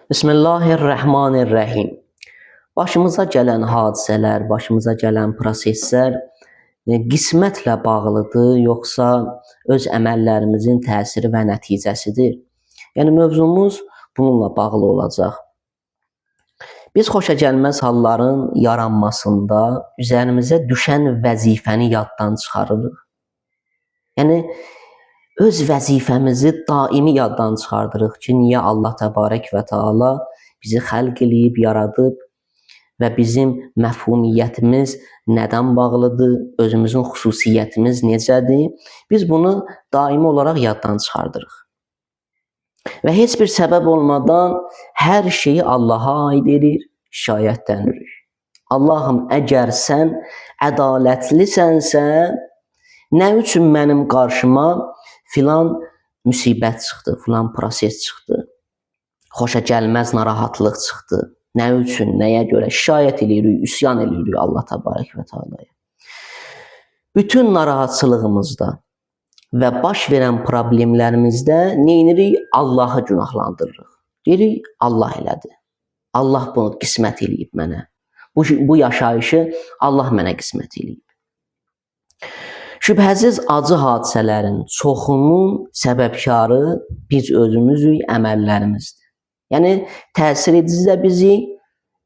Bismillahirrahmanirrahim. Başımıza gələn hadisələr, başımıza gələn proseslər qismətlə bağlıdır, yoxsa öz əməllərimizin təsiri və nəticəsidir? Yəni mövzumuz bununla bağlı olacaq. Biz xoşagəlməz halların yaranmasında üzərimizə düşən vəzifəni yaddan çıxarırıq. Yəni öz vəzifəmizi daimi yaddan çıxardırıq ki, niyə Allah təbarək və Teala bizi xəlq eləyib, yaradıb və bizim məfhumiyyətimiz nədən bağlıdır, özümüzün xüsusiyyətimiz necədir? Biz bunu daimi olaraq yaddan çıxardırıq. Və heç bir səbəb olmadan hər şeyi Allaha aid edir, şikayətləniririk. Allahım, əgər sən ədalətlisənsə, nə üçün mənim qarşıma filan müsibət çıxdı, filan proses çıxdı, xoşagəlməz narahatlıq çıxdı? Nə üçün, nəyə görə şikayət edirik, üsyan edirik Allah təbarək və Teala'ya. Bütün narahatçılığımızda və baş verən problemlərimizdə nə edirik? Allahı günahlandırırıq. Deyirik, Allah elədi. Allah bunu qismət eləyib mənə. Bu yaşayışı Allah mənə qismət eləyib. Şübhəsiz acı hadisələrin çoxunun səbəbkarı biz özümüzük, əməllərimizdir. Yəni təsir edici də bizi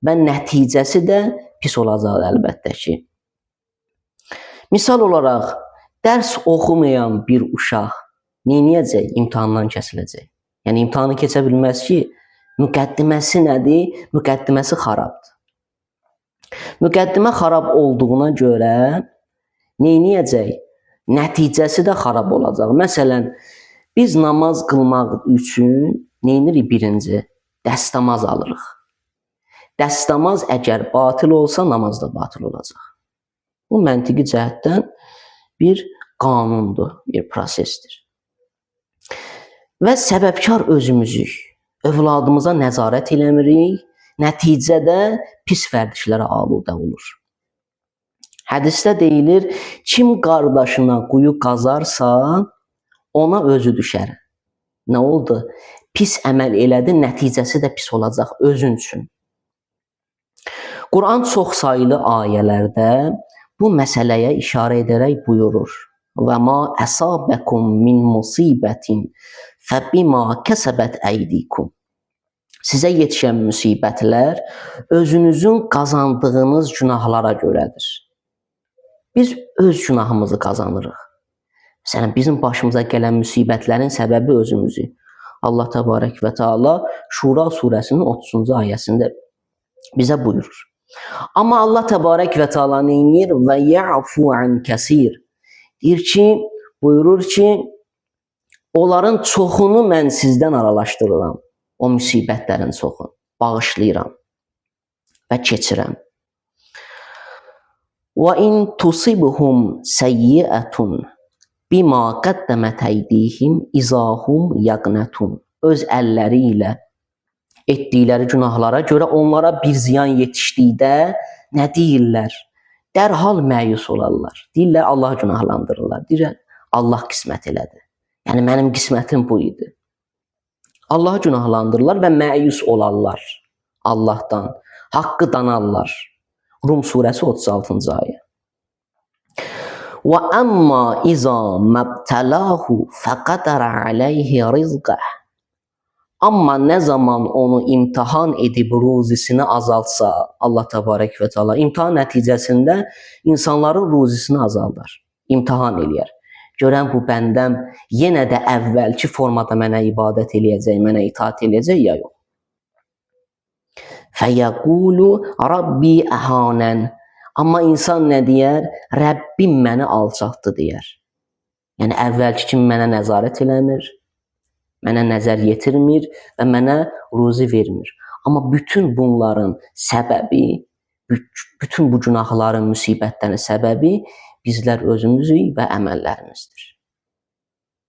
və nəticəsi də pis olacaq əlbəttə ki. Misal olaraq, dərs oxumayan bir uşaq neyniyəcək? İmtahandan kəsiləcək. Yəni imtahanı keçə bilməz ki, müqəddiməsi nədir? Müqəddiməsi xarabdır. Müqəddimə xarab olduğuna görə neyniyəcək? Nəticəsi də xarab olacaq. Məsələn, biz namaz qılmaq üçün neynirik birinci? Dəstəmaz alırıq. Dəstəmaz əgər batil olsa, namaz da batil olacaq. Bu məntiqi cəhətdən bir qanundur, bir prosesdir. Və səbəbkar özümüzük. Övladımıza nəzarət eləmirik, nəticədə pis vərdişlərə aludə olur. Hədisdə deyilir, kim qardaşına quyu qazarsa, ona özü düşər. Nə oldu? Pis əməl elədi, nəticəsi də pis olacaq özün üçün. Quran çox saylı ayələrdə bu məsələyə işarə edərək buyurur. Və ma əsabəkum min musibətin fəbima kəsəbət əydikum. Sizə yetişən müsibətlər özünüzün qazandığınız günahlara görədir. Biz öz günahımızı qazanırıq. Məsələn, bizim başımıza gələn müsibətlərin səbəbi özümüzük. Allah təbarək və Teala Şura surəsinin 30-cu ayəsində bizə buyurur. Amma Allah təbarək və Teala neyinir? Və ya'fu an kəsir. Deyir ki, buyurur ki, onların çoxunu mən sizdən aralaşdırıram. O müsibətlərin çoxunu bağışlayıram və keçirəm. وَإِنْ تُصِبْهُمْ سَيِّئَةٌ بِمَا قَدَّمَتْ أَيْدِيهِمْ إِذَا هُمْ يَقْنَطُونَ. Öz əlləri ilə etdikləri günahlara görə onlara bir ziyan yetişdikdə nə deyirlər? Dərhal məyus olarlar. Deyirlər, Allah günahlandırırlar. Deyirlər, Allah qismət elədi. Yəni mənim qismətim bu idi. Allah günahlandırırlar və məyus olarlar Allahdan. Haqqı danarlar. Rum surəsi 36-cı ayə. Və əmmə izə məbtəlahu fəqədərə aleyhi rizqəh. Amma nə zaman onu imtihan edib ruzisini azaltsa, Allah təbarək və Teala imtihan nəticəsində insanların ruzisini azaldar, imtihan eləyər. Görən bu bəndəm yenə də əvvəlki formada mənə ibadət eləyəcək, mənə itaat eləyəcək ya yox. Fəyəqulu Rabbi əhanən. Amma insan nə deyər? Rəbbim məni alçaltdı deyər. Yəni əvvəlki kimi mənə nəzarət eləmir, mənə nəzər yetirmir və mənə ruzi vermir. Amma bütün bunların səbəbi, bütün bu günahların, müsibətlərin səbəbi bizlər özümüzük və əməllərimizdir.